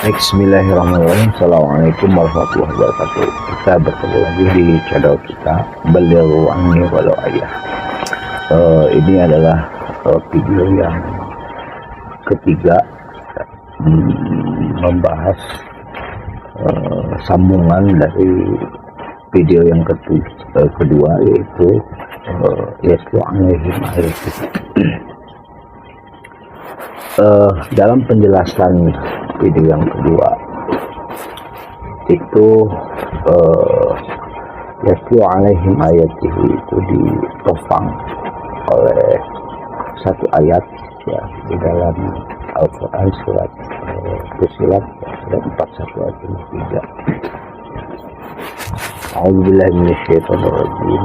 Bismillahirrahmanirrahim. Assalamualaikum warahmatullahi wabarakatuh. Kita bertemu lagi di channel kita Beliau Angi Walau Ayah. Ini adalah video yang ketiga, membahas sambungan dari video yang kedua, yaitu Yatlu Alaihim Ayatina. Dalam penjelasan video yang kedua itu Yatlu Alaihim Ayatihi itu ditopang oleh satu ayat ya di dalam Al-Quran surat Fussilat ayat 41 ayat 3. A'udzubillahi minasyaitonirrajim.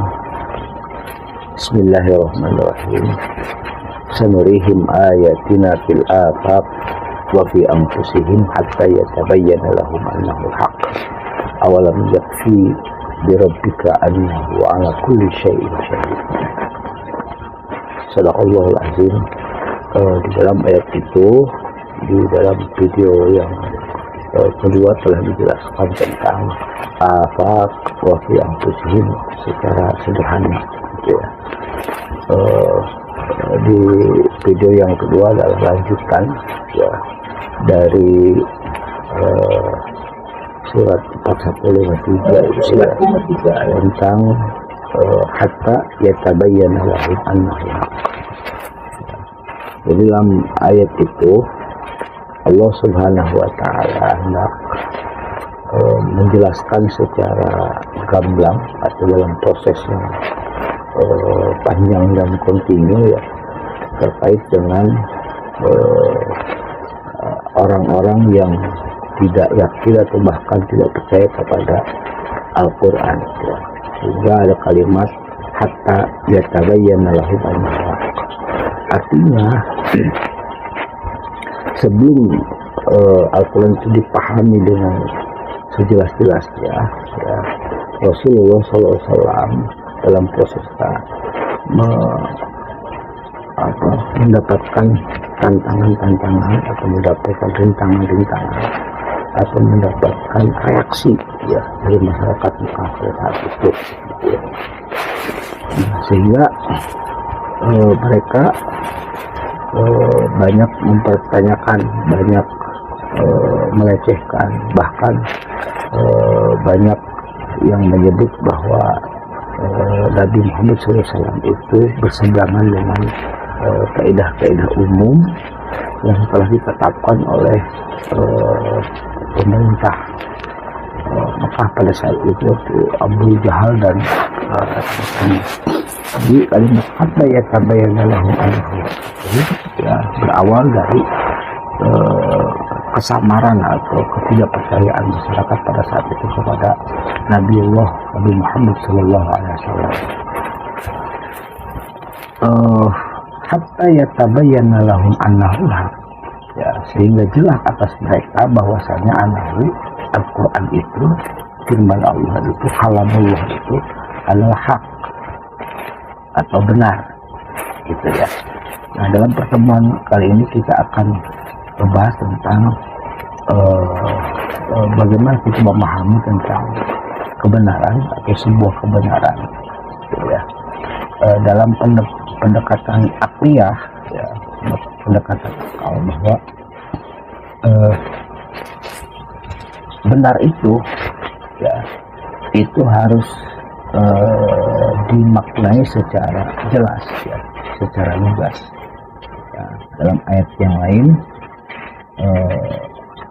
Bismillahirrahmanirrahim. Sanurihim ayatina fil afaq wa fi anfusihim hatta yatabayyana lahum annahu al-haq. Awalam yakfi bi rabbika annahu ala kulli syai'in syahid. Sadaqallahul azim. Di dalam ayat itu, di dalam video yang kedua telah dijelaskan tentang afaq wa fi anfusihim secara sederhana gitu ya. Di video yang kedua adalah lanjutan ya dari surat 4153 ya, tentang hatta yatabayyana lahum annahu haq. Jadi dalam ayat itu Allah Subhanahu wa taala hendak menjelaskan secara gamblang atau dalam proses yang panjang dan kontinu ya, terkait dengan orang-orang yang tidak yakin atau bahkan tidak percaya kepada Al-Quran ya. Sehingga ada kalimat hatta yatabayyana lahum annahu haq. Artinya sebelum Al-Quran itu dipahami dengan sejelas-jelasnya ya, Rasulullah SAW dalam proses mendapatkan tantangan-tantangan atau mendapatkan rintangan-rintangan atau mendapatkan reaksi ya dari masyarakat kafir saat itu ya. Sehingga mereka banyak mempertanyakan, banyak melecehkan, bahkan banyak yang menyebut bahwa Nabi Muhammad SAW itu berseberangan dengan kaidah-kaidah umum yang telah ditetapkan oleh pemerintah Mekah pada saat itu, Abu Jahal dan di kalimat hatta yatabayyana lahum annahu ya berawal dari kesamaran atau ketidakpercayaan masyarakat pada saat itu kepada Nabi Muhammad Sallallahu Alaihi Wasallam. Hatta yatabayyana lahum annahu haq ya, sehingga jelas atas mereka bahwasanya annahu Al-Quran itu, firman Allah itu, kalamullah itu adalah hak atau benar gitu ya. Nah, dalam pertemuan kali ini kita akan membahas tentang bagaimana kita memahami tentang kebenaran atau sebuah kebenaran gitu ya. Dalam pendekatan akliyah ya, pendekatan akal, bahwa benar itu ya, itu harus dimaknai secara jelas ya, secara lugas ya. Dalam ayat yang lain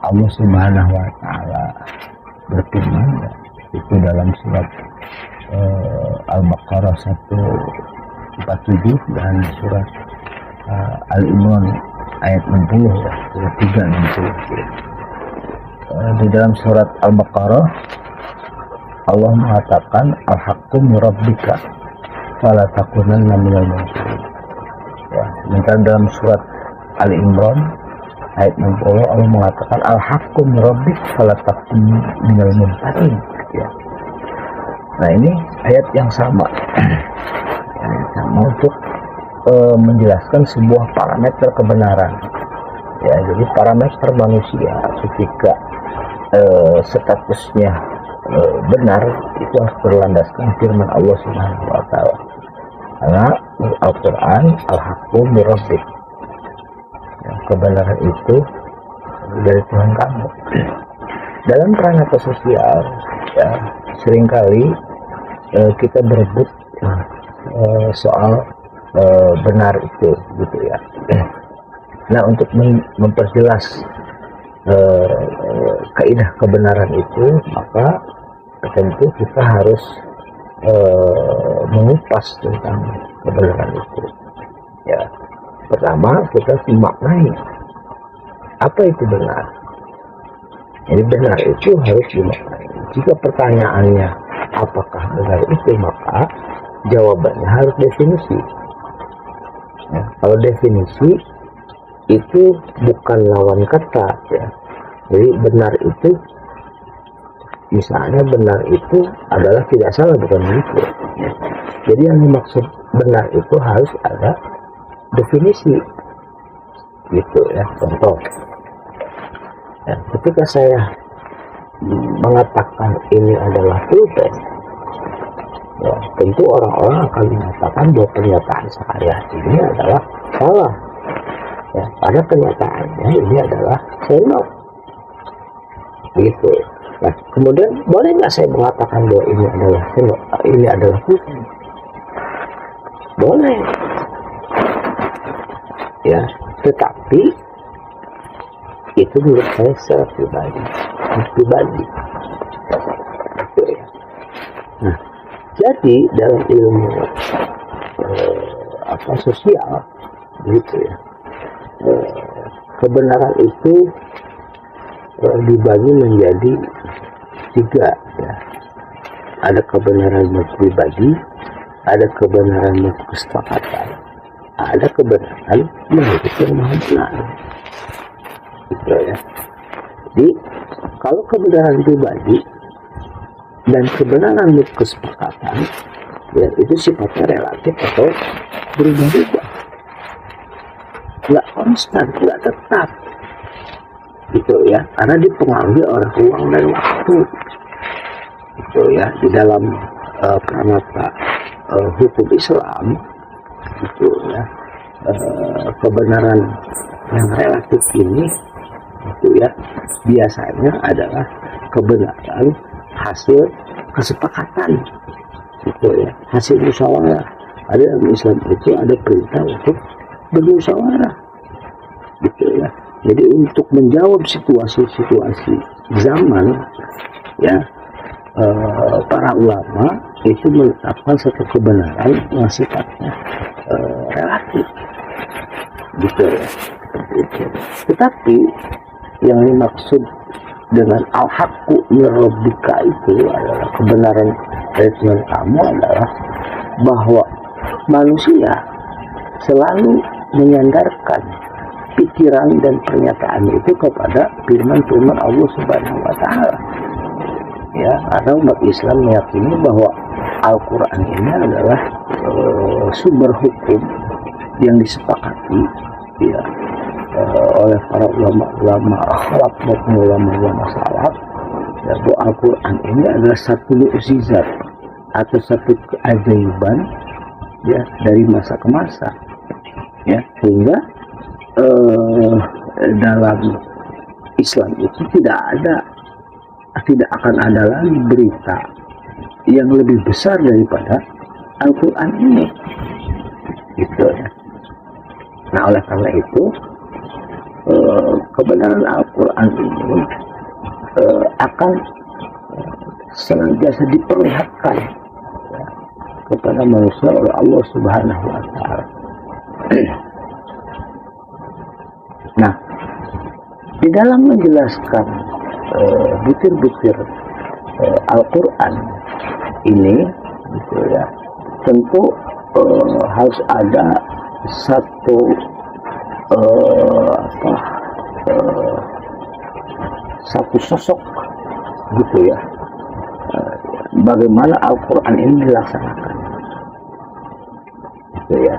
Allah Subhanahu wa taala berfirman ya, itu dalam surat Al-Baqarah 147 dan surat Al-Imran ayat 60 ya, surat 360 ya. Di dalam surat Al-Baqarah Allah mengatakan al-haqqu min rabbika fala takunanna minal mumtarin ya. Sementara dalam surat Al-Imran ayat 60 Allah mengatakan al-haqqu min rabbika fala takun minal mumtarin ya. Nah, ini ayat yang sama untuk menjelaskan sebuah parameter kebenaran Ya, jadi parameter manusia ketika statusnya benar itu harus berlandaskan firman Allah Subhanahu wa taala. Karena Al-Qur'an al-haqqu mir rabbik. Ya, kebenaran itu dari Tuhan kamu. Dalam ranah sosial, ya, seringkali kita berebut soal benar itu, gitu ya. Nah, untuk memperjelas kaidah kebenaran itu, maka tentu kita harus mengupas tentang kebenaran itu. Ya, pertama kita memaknai apa itu benar. Jadi benar itu harus dimaknai. Jika pertanyaannya apakah benar itu, maka jawabannya harus definisi. Ya, kalau definisi itu bukan lawan kata, ya. Jadi benar itu, misalnya benar itu adalah tidak salah, bukan begitu. Ya. Jadi yang dimaksud benar itu harus ada definisi, gitu ya. Contoh, ya, ketika saya mengatakan ini adalah pulpen, ya, tentu orang-orang akan mengatakan bahwa pernyataan saya ini adalah salah. Ya, pada kenyataannya ini adalah sendok, gitu. Nah, kemudian boleh nggak saya mengatakan bahwa ini adalah sendok, ini adalah pulpen? Boleh, ya. Tetapi itu menurut saya secara pribadi. Gitu ya. Nah, jadi dalam ilmu sosial, gitu ya. Kebenaran itu dibagi menjadi 3, ya. Ada kebenaran pribadi, ada kebenaran kesepakatan, ada kebenaran menurut yang maha benar, gitu ya. Jadi kalau kebenaran pribadi dan kebenaran kesepakatan, ya, itu sifatnya relatif atau berubah-ubah, nggak konstan, nggak tetap, gitu ya, karena dipengaruhi oleh ruang dan waktu, gitu ya. Di dalam pranata hukum Islam, gitu ya, kebenaran yang relatif ini, gitu ya, biasanya adalah kebenaran hasil kesepakatan, gitu ya, hasil musyawarah. Ada dalam Islam itu ada perintah untuk bermusyawarah, gitu ya. Jadi untuk menjawab situasi-situasi zaman, ya, para ulama itu menetapkan satu kebenaran yang sifatnya relatif, gitu ya. Tetapi yang dimaksud dengan al-haqqu mir rabbika itu adalah kebenaran dari Tuhan kamu, adalah bahwa manusia selalu menyandarkan pikiran dan pernyataan itu kepada firman Allah Subhanahu wa taala. Ya, karena umat Islam meyakini bahwa Al-Qur'an ini adalah sumber hukum yang disepakati, ya, oleh para ulama akhlak maupun ulama salaf, ya, bahwa Al-Qur'an ini adalah satu mukjizat atau satu keajaiban, ya, dari masa ke masa, ya, sehingga dalam Islam itu tidak akan ada lagi berita yang lebih besar daripada Al-Qur'an ini, gitu ya. Nah, oleh karena itu kebenaran Al-Qur'an ini akan senantiasa diperlihatkan, ya, kepada manusia oleh Allah Subhanahu wa taala. Nah, di dalam menjelaskan butir-butir Al-Qur'an ini, gitu ya, tentu harus ada satu satu sosok, gitu ya, bagaimana Al-Qur'an ini dilaksanakan, gitu ya.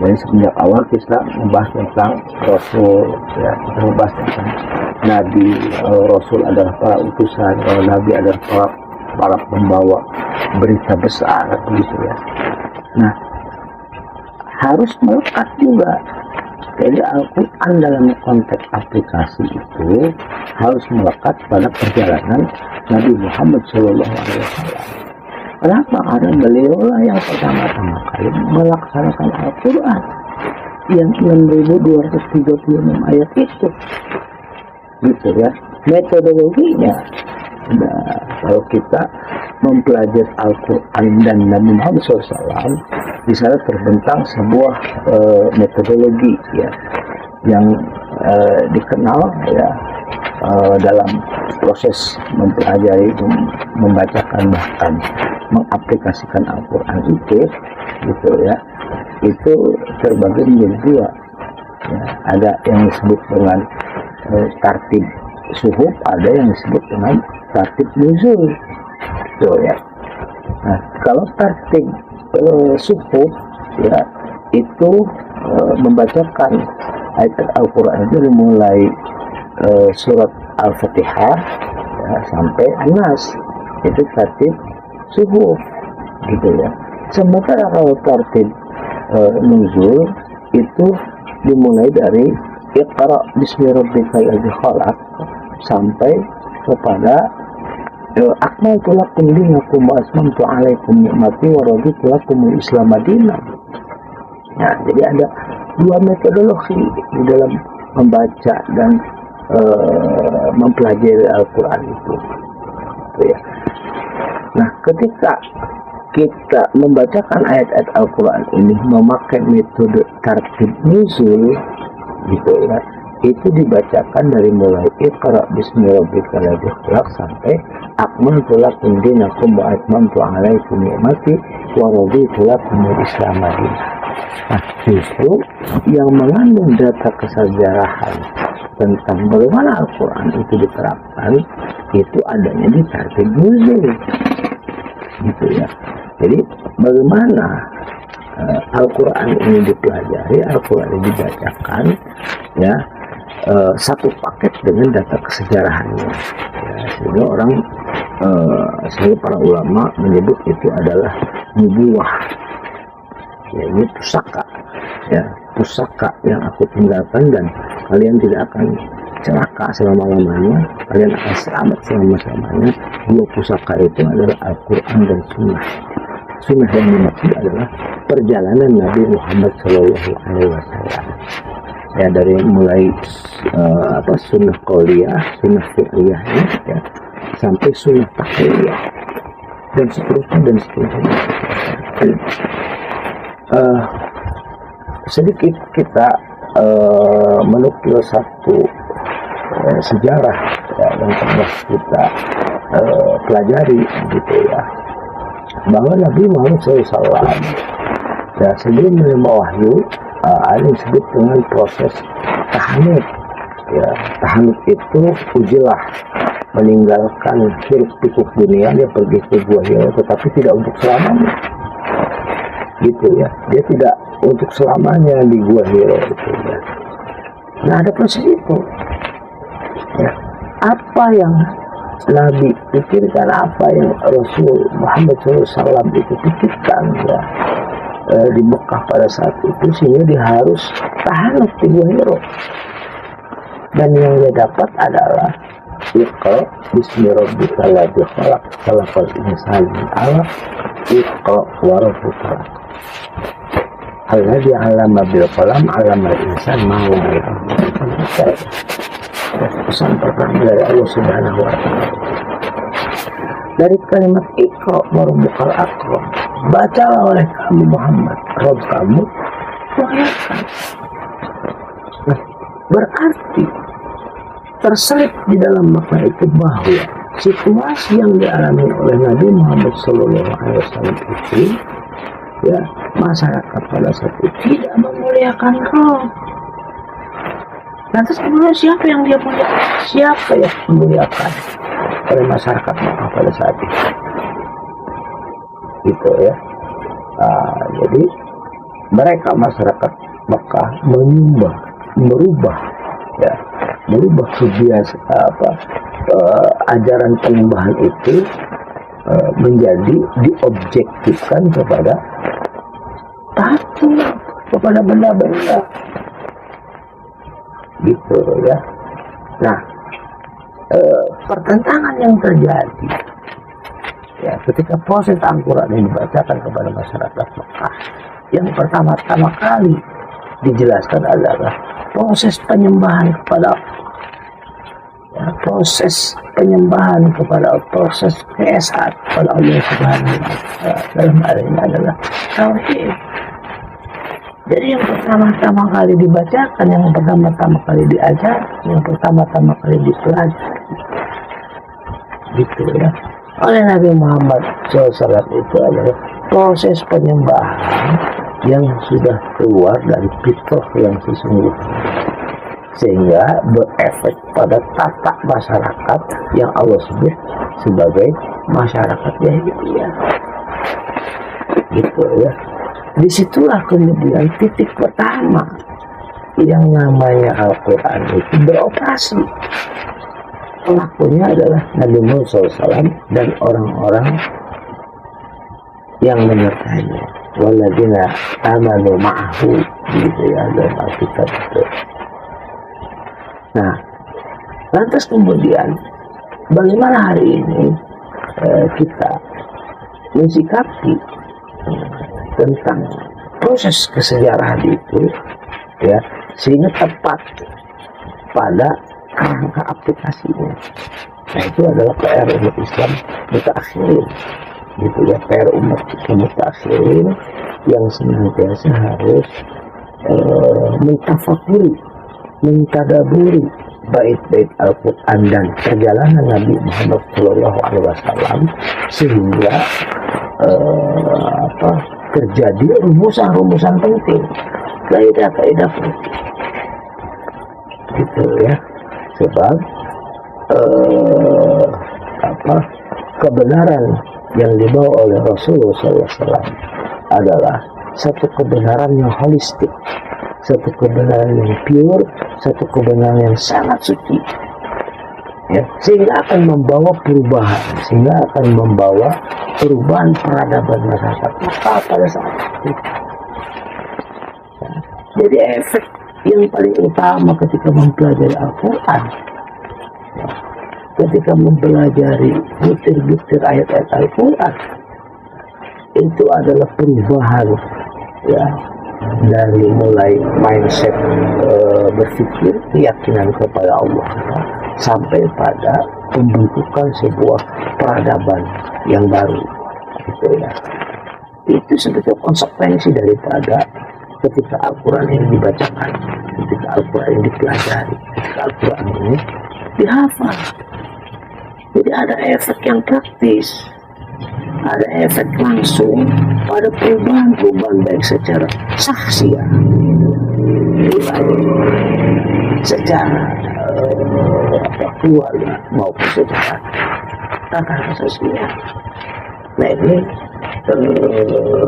Jadi semenjak awal kita membahas tentang Rasul, ya, kita membahas tentang Nabi, Rasul adalah para utusan, Nabi adalah para pembawa berita besar, gitu ya. Nah, harus melekat juga. Jadi Al-Quran dalam konteks aplikasi itu harus melekat pada perjalanan Nabi Muhammad SAW. Kenapa? Karena beliau lah yang pertama-tama kali melaksanakan Al-Quran yang 6.236 ayat itu, gitu ya. Metodologinya, nah, kalau kita mempelajari Al-Quran dan Nabi Muhammad SAW, di sana terbentang sebuah metodologi ya yang dikenal ya dalam proses mempelajari, membacakan, bahkan mengaplikasikan Al-Quran itu, gitu ya. Itu terbagi menjadi dua. Ya, ada yang disebut dengan tartib suhuf, ada yang disebut dengan tartib nuzul, gitu ya. Nah, kalau tartib suhuf ya itu membacakan ayat Al-Quran itu dimulai surat Al-Fatihah ya, sampai An-Nas, itu tartib suhuf, gitu ya. Sementara kalau tartib nuzul itu dimulai dari Iqra bismi rabbikal ladzi khalaq sampai kepada akmaltu lakum dinakum wa atmamtu alaikum ni'mati wa raditu lakumul Islam dinan. Nah, jadi ada dua metodologi di dalam membaca dan mempelajari Al-Quran itu. Ya. Nah, ketika kita membacakan ayat-ayat Al-Quran ini memakai metode tartib nuzul, gitu ya, itu dibacakan dari mulai Iqra bismi rabbikal ladzi khalaq sampai akmaltu lakum dinakum wa atmamtu alaikum ni'mati wa raditu lakumul Islam dinan. Nah, justru yang mengandung data kesejarahan tentang bagaimana Al-Quran itu diterapkan itu adanya di tartib nuzul, gitu ya. Jadi bagaimana Al-Quran ini dipelajari, Al-Quran ini dibacakan, ya, satu paket dengan data kesejarahannya, ya, sehingga orang sehingga para ulama menyebut itu adalah nubuwah, ya, ini pusaka, ya, pusaka yang aku tinggalkan dan kalian tidak akan celaka selama-lamanya, kalian akan selamat selama-lamanya. Dua pusaka itu adalah Al-Quran dan Sunnah. Sunnah yang dimaksud adalah perjalanan Nabi Muhammad SAW. Ya, dari mulai sunnah qauliyah, sunnah fi'liyah, ya, sampai sunnah takliyah dan seterusnya. Sedikit kita menukil satu sejarah ya, yang pernah kita pelajari, gitu ya, bahwa Nabi Muhammad SAW ya, sebelum menerima wahyu ada yang disebut dengan proses tahanut. Ya, tahanut itu ujilah, meninggalkan hiruk pikuk dunia, dia pergi ke Gua Hira, tetapi tidak untuk selamanya, gitu ya. Dia tidak untuk selamanya di Gua Hira, gitu ya. Nah, ada proses itu. Ya, apa yang Nabi pikirkan, apa yang Rasul Muhammad SAW itu pikirkan ya, di Mekah pada saat itu, sehingga dia harus tahan di Gua Hira. Dan yang dia dapat adalah Iqra bismi rabbikal ladzi khalaq khalaqal insana min 'alaq Iqra wa rabbukal akram alladzi 'allama bil qalam 'allamal insana ma lam ya'lam. Pesan pertama dari Allah Subhanahu wa Ta'ala dari kalimat Iqra wa rabbukal akram, bacalah oleh kamu Muhammad, Rabb kamu muliakan. Nah, berarti terselip di dalam makna itu bahwa situasi yang dialami oleh Nabi Muhammad SAW itu, ya, masyarakat pada saat itu tidak memuliakan Rabb. Lantas kemudian siapa yang dia muliakan? Siapa yang memuliakan oleh masyarakat Mekah pada saat itu? Gitu ya. Jadi mereka masyarakat Mekah merubah kebiasaan ajaran penyembahan itu menjadi diobjektifkan kepada patung, kepada benda-benda gitu ya. Nah, pertentangan yang terjadi ya ketika proses Al-Quran ini dibacakan kepada masyarakat Mekah, yang pertama-tama kali dijelaskan adalah proses penyembahan kepada ya, proses penyembahan kepada proses keesaan kepada Allah Subhanahu wa Ta'ala. Dalam hal ini adalah tauhid. Jadi yang pertama-tama kali dibacakan, yang pertama-tama kali diajar, yang pertama-tama kali dipelajari gitu ya oleh Nabi Muhammad SAW itu adalah proses penyembahan yang sudah keluar dari fitrah yang sesungguhnya, sehingga berefek pada tata masyarakat yang Allah sebut sebagai masyarakat jahiliyah gitu ya. Disitulah kemudian titik pertama yang namanya Al-Quran itu beroperasi. Pelakunya adalah Nabi Muhammad SAW dan orang-orang yang menyertainya, waladina amanu ma'ahu gitu ya dalam Alkitab itu. Nah, lantas kemudian bagaimana hari ini kita mensikapi tentang proses kesejarahan itu ya, sehingga tepat pada kerangka aplikasinya. Nah, itu adalah PR umat Islam mutaakhirin gitu ya, PR umat mutaakhirin yang senantiasa harus mentafakuri, mentadaburi bait-bait Al-Quran dan perjalanan Nabi Muhammad SAW, sehingga terjadi rumusan-rumusan penting, kaidah-kaidah penting gitu ya. Sebab kebenaran yang dibawa oleh Rasulullah SAW adalah satu kebenaran yang holistik, satu kebenaran yang pure, satu kebenaran yang sangat suci ya, sehingga akan membawa perubahan, sehingga akan membawa perubahan peradaban masyarakat maka pada saat itu ya. Jadi efek yang paling utama ketika mempelajari Al-Quran ya, ketika mempelajari butir-butir ayat-ayat Al-Quran, itu adalah perubahan ya, dari mulai mindset berpikir, keyakinan kepada Allah sampai pada pembentukan sebuah peradaban yang baru gitu ya. Itu sebetulnya konsekuensi daripada ketika Al-Quran ini dibacakan, ketika Al-Quran ini dipelajari, ketika Al-Quran ini dihafal. Jadi ada efek yang praktis, ada efek langsung pada perubahan-perubahan baik secara sahsiah, secara keluarga maupun secara tatanan sosial. Nah, ini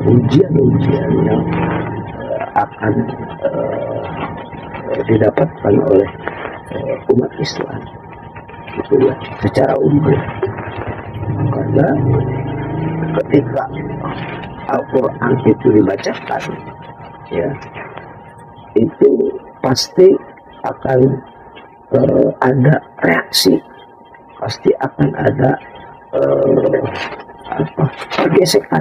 ujian-ujian yang akan didapatkan oleh umat Islam gitu ya, secara umum. Karena ketika Al-Quran itu dibacakan ya, itu pasti akan ada reaksi, pasti akan ada pergesekan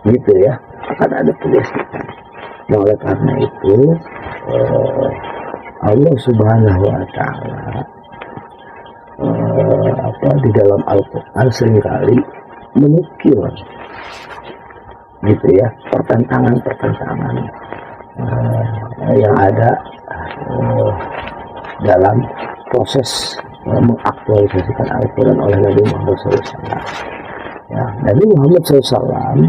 gitu ya, akan ada pergesekan. Nah, oleh karena itu Allah Subhanahu wa Ta'ala di dalam Al-Quran seringkali menukil gitu ya pertentangan yang ada dalam proses mengaktualisasikan Al-Quran oleh Nabi Muhammad SAW. Ya, Nabi Muhammad SAW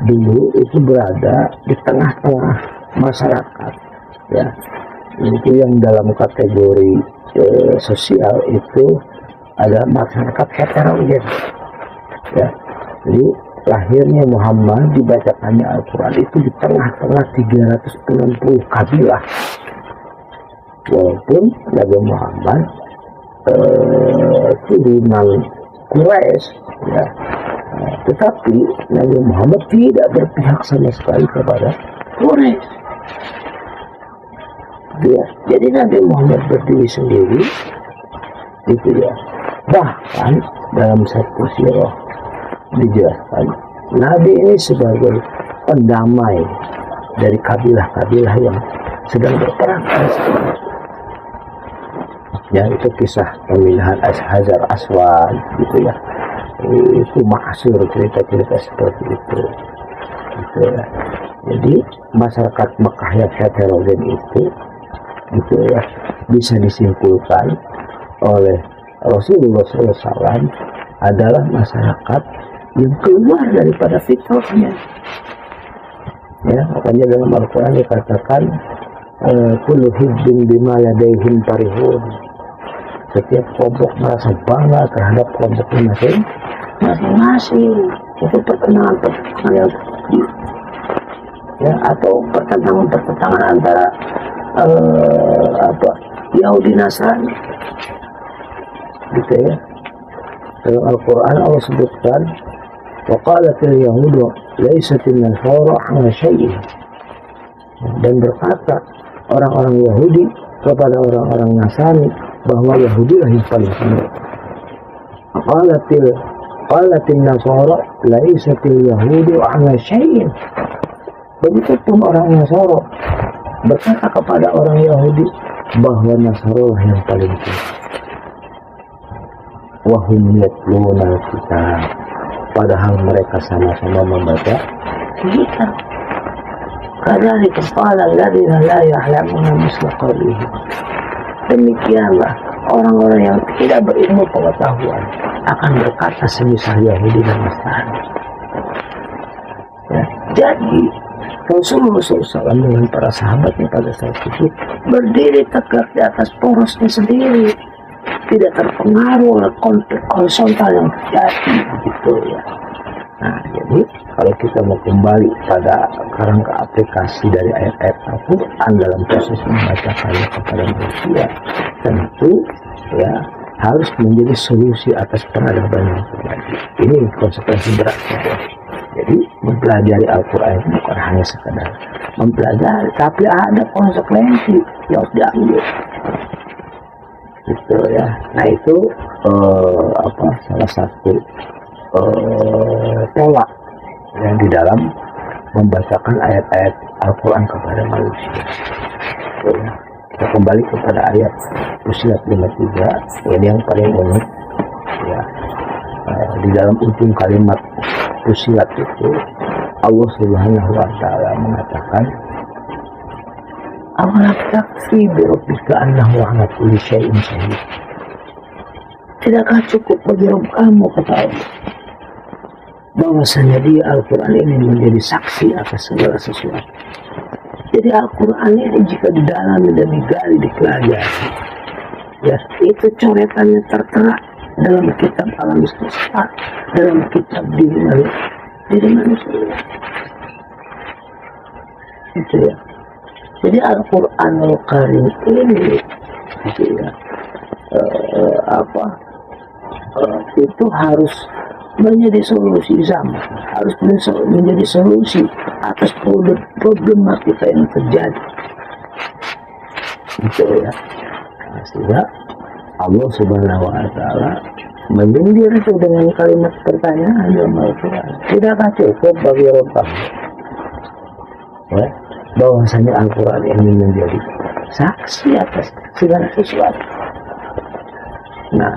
dulu itu berada di tengah-tengah masyarakat ya, itu yang dalam kategori sosial itu ada masyarakat heterogen ya. Jadi lahirnya Muhammad, dibacakannya Al-Quran itu di tengah-tengah 360 kabilah. Walaupun Nabi Muhammad turunan Quraisy, ya, tetapi Nabi Muhammad tidak berpihak sama sekali kepada Quraisy. Ya, jadi Nabi Muhammad berdiri sendiri, itu ya. Bahkan dalam satu sirah dijelaskan Nabi ini sebagai pendamai dari kabilah-kabilah yang sedang berperang. Ya, itu kisah pemilihan Hajar Aswad gitu ya. Itu masyhur cerita-cerita seperti itu. Gitu ya. Jadi masyarakat Mekah yang heterogen itu gitu ya, bisa disimpulkan oleh Rasulullah SAW adalah masyarakat yang keluar daripada fitrahnya. Ya, makanya dalam Al-Quran dikatakan kullu hibbin bima ladaihim farihun. Setiap kelompok merasa bangga terhadap kelompoknya masing-masing. Itu pertentangan yang ya, atau pertentangan antara Yahudi Nasrani gitu ya. Dalam Al-Quran Allah sebutkan waqalatil yahudu laysatin nasara ala syai'in, dan berkata orang-orang Yahudi kepada orang-orang Nasrani bahwa Yahudi lah yang paling benar. Qalatil nasara laysatil yahudu ala syai'in. Begitupun orang Nasara berkata kepada orang Yahudi bahwa Nasara lah yang paling benar. Wahum yatluna kitab, padahal mereka sama-sama membaca kitab. Kadzalika qala alladziina la ya'lamuuna misla qawlihim. Demikianlah orang-orang yang tidak berilmu pengetahuan akan berkata semisal Yahudi dan Nasrani. Ya, jadi Rasulullah SAW dengan para sahabatnya pada saat itu berdiri tegak di atas porosnya sendiri, tidak terpengaruh oleh konflik horizontal yang terjadi gitu ya. Nah, jadi kalau kita mau kembali pada kerangka aplikasi dari ayat-ayat Al-Quran dalam proses membacakannya kepada manusia, tentu ya harus menjadi solusi atas peradaban yang terjadi. Ini konsekuensi beratnya. Jadi mempelajari Al-Quran itu bukan hanya sekadar mempelajari, tapi ada konsekuensi yang harus diambil. Gitu ya. Nah itu salah satu pola yang di dalam membacakan ayat-ayat Al-Quran kepada manusia. Gitu ya. Kita kembali kepada ayat Fussilat 53, ini yang paling unik ya. Di dalam ujung kalimat Fussilat itu Allah Subhanahu wa Ta'ala mengatakan awalam takfi bi rabbika annahu ala kulli syai'in syahid. Tidakkah cukup bagi Rabb kamu, kata Allah, bahwasanya dia Al-Quran ini menjadi saksi atas segala sesuatu. Jadi Al-Quran ini jika didalami dan digali, dipelajari, ya itu coretannya tertera dalam kitab alam semesta, dalam kitab diri manusia. Itu ya. Jadi Al-Quranul Karim ini gitu ya, itu harus menjadi solusi zaman, harus menjadi solusi atas problematika yang terjadi. Gitu ya. Nah, sehingga Allah Subhanahu wa Ta'ala menyindir itu dengan kalimat pertanyaan dalam Al-Quran. Tidakkah cukup bagi Rabb kamu, ya, bahwasanya Al-Quran ini menjadi saksi atas segala sesuatu. Nah,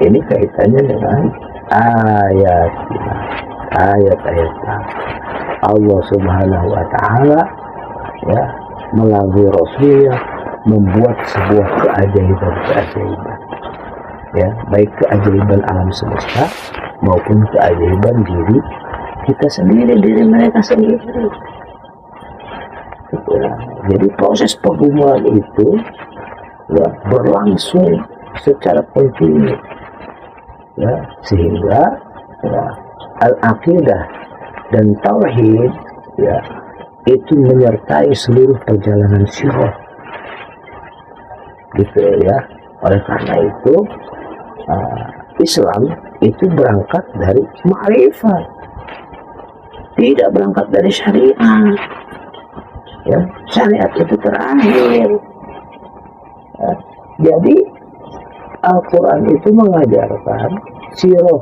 ini kaitannya dengan ayat-ayat Allah Subhanahu wa Ta'ala ya melalui Rasulnya membuat sebuah keajaiban ya, baik keajaiban alam semesta maupun keajaiban diri kita sendiri, diri mereka sendiri. Ya, jadi proses pengumuman itu ya berlangsung secara kontinu ya, sehingga ya, al-aqidah Dan tauhid ya itu menyertai seluruh perjalanan sirah, gitu ya. Oleh karena itu Islam itu berangkat dari ma'rifat, tidak berangkat dari syariat. Ya, syariat itu terakhir. Ya, jadi Al-Quran itu mengajarkan, sirah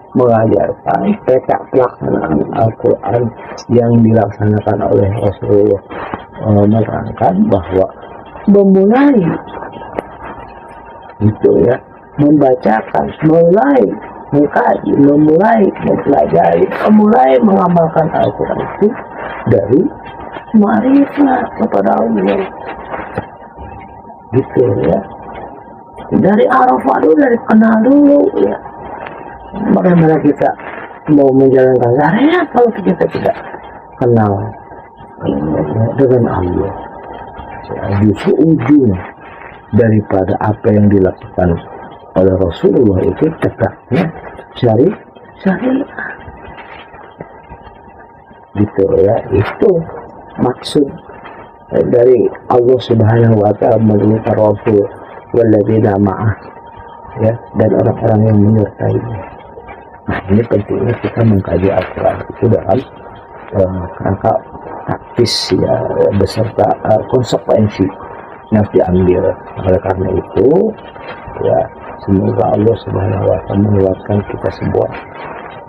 mengajarkan peta pelaksanaan Al-Quran yang dilaksanakan oleh Rasulullah, menerangkan bahwa memulai itu ya, membacakan, mulai mengkaji, memulai mempelajari, memulai mengamalkan Al-Quran itu dari ma'rifat kepada Allah, gitu ya. Dari Arafah dulu, dari kenal dulu ya. Bagaimana kita mau menjalankan syariat kalau kita tidak kenal dengan Allah? Justru ujung daripada apa yang dilakukan oleh Rasulullah itu tegaknya syariat, gitu ya. Itu maksud dari Allah Subhanahu wa Ta'ala menurunkan Rasul walladzina ma'ah, ya, dan orang-orang yang menyertainya. Nah, ini pentingnya kita mengkaji Al-Quran itu dalam kerangka taktis ya, beserta konsekuensi yang harus diambil. Oleh karena itu ya, semoga Allah Subhanahu wa Ta'ala menguatkan kita semua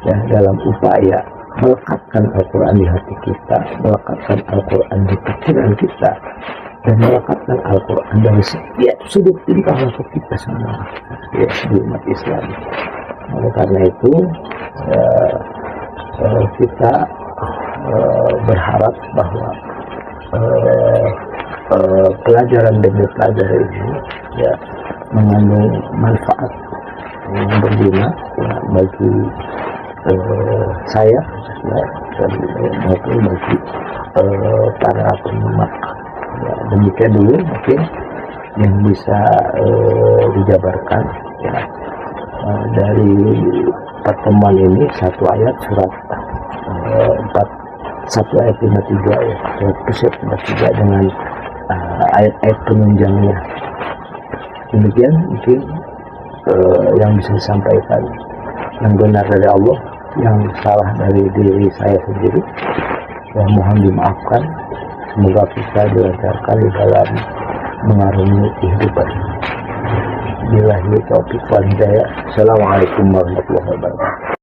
ya dalam upaya melekatkan Al-Quran di hati kita, melekatkan Al-Quran di pikiran kita, dan melekatkan Al-Quran dari setiap sudut tingkah laku kita semua ya, di umat Islam. Oleh karena itu kita berharap bahwa pelajaran demi pelajaran ini ya mengandung manfaat yang berguna ya, bagi saya ya, dan maupun bagi para penyimak. Ya, demikian dulu mungkin yang bisa dijabarkan ya, dari pertemuan ini. Satu ayat surat 1 ayat 53 ya, surat 53 dengan ayat-ayat penunjangnya. Demikian mungkin yang bisa disampaikan. Yang benar dari Allah, yang salah dari diri saya sendiri ya mohon dimaafkan. Semoga kita dilancarkan di dalam mengarungi kehidupan. Billahi taufiq wal hidayah. Assalamualaikum warahmatullahi wabarakatuh.